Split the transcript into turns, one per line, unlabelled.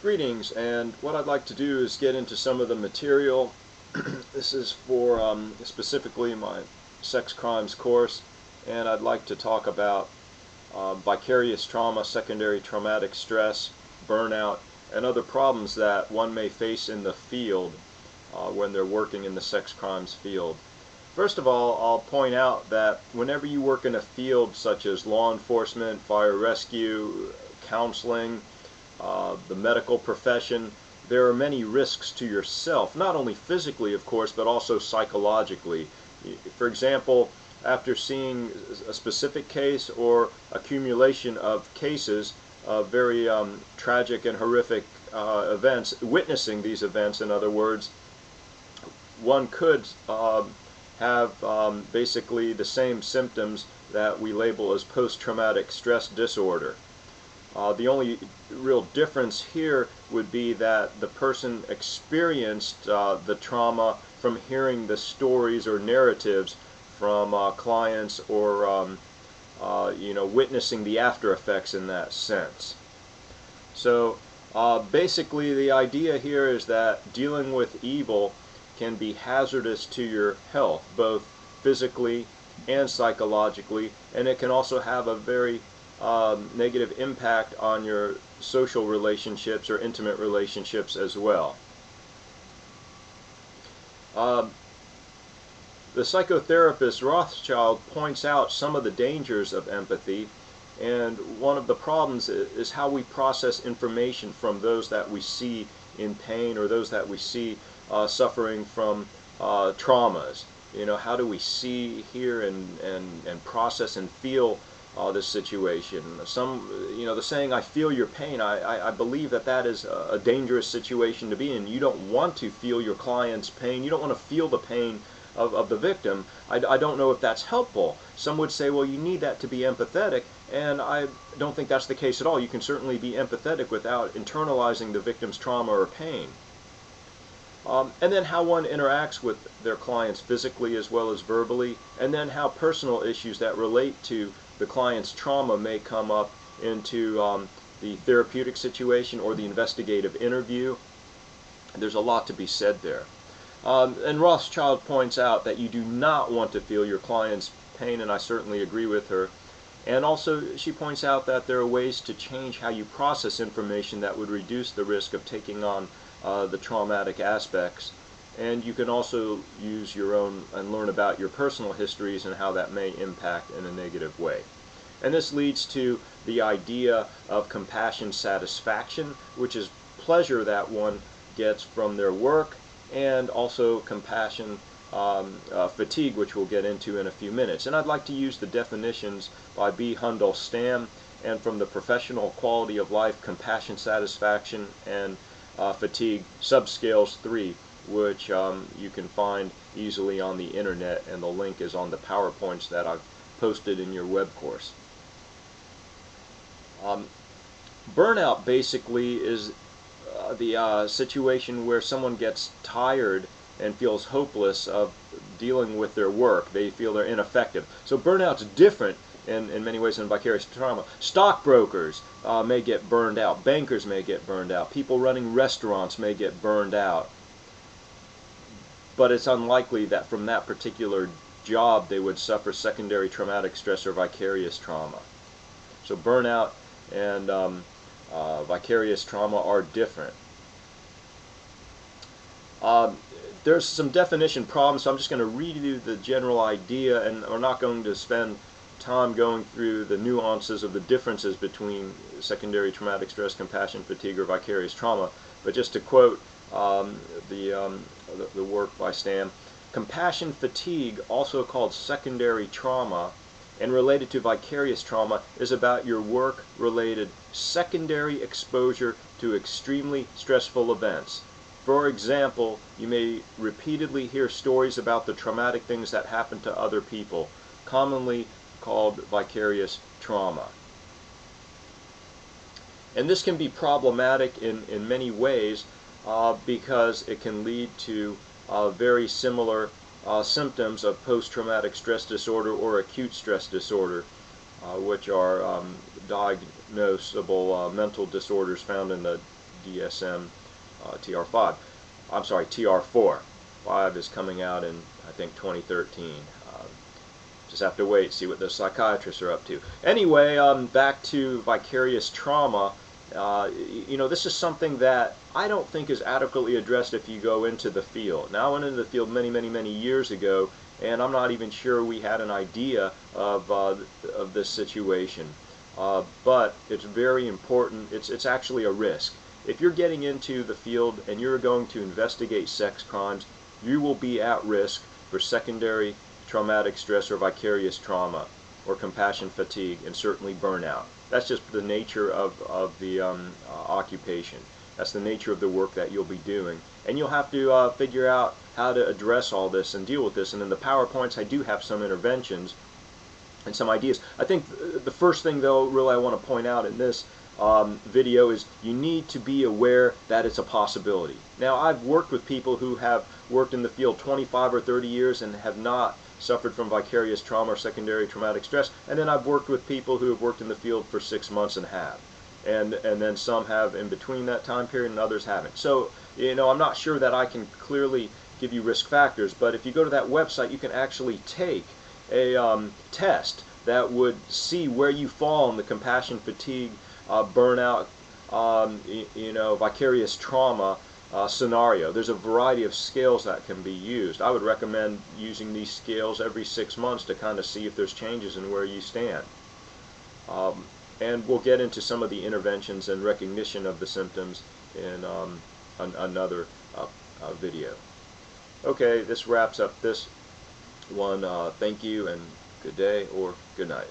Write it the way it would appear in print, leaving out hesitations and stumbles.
Greetings, and what I'd like to do is get into some of the material. This is for specifically my sex crimes course, and I'd like to talk about vicarious trauma, secondary traumatic stress, burnout, and other problems that one may face in the field when they're working in the sex crimes field. First of all, I'll point out that whenever you work in a field such as law enforcement, fire rescue, counseling, the medical profession, there are many risks to yourself, not only physically, of course, but also psychologically. For example, after seeing a specific case or accumulation of cases of very tragic and horrific events, witnessing these events, in other words, one could have basically the same symptoms that we label as post-traumatic stress disorder. The only real difference here would be that the person experienced the trauma from hearing the stories or narratives from clients, or witnessing the after effects in that sense. So basically the idea here is that dealing with evil can be hazardous to your health, both physically and psychologically, and it can also have a very negative impact on your social relationships or intimate relationships as well. The psychotherapist Rothschild points out some of the dangers of empathy, and one of the problems is how we process information from those that we see in pain or those that we see suffering from traumas. How do we see, hear, and process and feel this situation? The saying, "I feel your pain," I believe that is a dangerous situation to be in. You don't want to feel your client's pain. You don't want to feel the pain of the victim. I don't know if that's helpful. Some would say, well, you need that to be empathetic, and I don't think that's the case at all. You can certainly be empathetic without internalizing the victim's trauma or pain. And then how one interacts with their clients physically as well as verbally, and then how personal issues that relate to the client's trauma may come up into the therapeutic situation or the investigative interview. There's a lot to be said there. And Rothschild points out that you do not want to feel your client's pain, and I certainly agree with her. And also she points out that there are ways to change how you process information that would reduce the risk of taking on the traumatic aspects. And you can also use your own and learn about your personal histories and how that may impact in a negative way. And this leads to the idea of compassion satisfaction, which is pleasure that one gets from their work, and also compassion fatigue, which we'll get into in a few minutes. And I'd like to use the definitions by B. Hundal-Stamm, and from the Professional Quality of Life, Compassion Satisfaction and Fatigue, Subscales 3, which you can find easily on the internet, and the link is on the PowerPoints that I've posted in your web course. Burnout basically is the situation where someone gets tired and feels hopeless of dealing with their work. They feel they're ineffective. So burnout's different in many ways than vicarious trauma. Stockbrokers may get burned out. Bankers may get burned out. People running restaurants may get burned out. But it's unlikely that from that particular job they would suffer secondary traumatic stress or vicarious trauma. So burnout and vicarious trauma are different. There's some definition problems, so I'm just going to read you the general idea, and we're not going to spend time going through the nuances of the differences between secondary traumatic stress, compassion fatigue, or vicarious trauma. But just to quote the work by Stamm, compassion fatigue, also called secondary trauma and related to vicarious trauma, is about your work-related secondary exposure to extremely stressful events. For example, you may repeatedly hear stories about the traumatic things that happen to other people, commonly called vicarious trauma. And this can be problematic in many ways because it can lead to very similar symptoms of post-traumatic stress disorder or acute stress disorder, which are diagnosable mental disorders found in the DSM TR5. I'm sorry, TR4. 5 is coming out in, I think, 2013. Just have to wait, see what the psychiatrists are up to. Anyway, back to vicarious trauma. This is something that I don't think is adequately addressed if you go into the field. Now, I went into the field many years ago, and I'm not even sure we had an idea of this situation. But it's very important. It's actually a risk. If you're getting into the field and you're going to investigate sex crimes, you will be at risk for secondary traumatic stress or vicarious trauma or compassion fatigue, and certainly burnout. That's just the nature of the occupation. That's the nature of the work that you'll be doing. And you'll have to figure out how to address all this and deal with this. And in the PowerPoints, I do have some interventions and some ideas. I think the first thing, though, really I want to point out in this video is you need to be aware that it's a possibility. Now, I've worked with people who have worked in the field 25 or 30 years and have not suffered from vicarious trauma or secondary traumatic stress, and then I've worked with people who have worked in the field for 6 months and have, and then some have in between that time period and others haven't. So, I'm not sure that I can clearly give you risk factors, but if you go to that website, you can actually take a test that would see where you fall in the compassion fatigue, burnout, vicarious trauma scenario. There's a variety of scales that can be used. I would recommend using these scales every 6 months to kind of see if there's changes in where you stand. And we'll get into some of the interventions and recognition of the symptoms in another video. Okay, this wraps up this one. Thank you and good day or good night.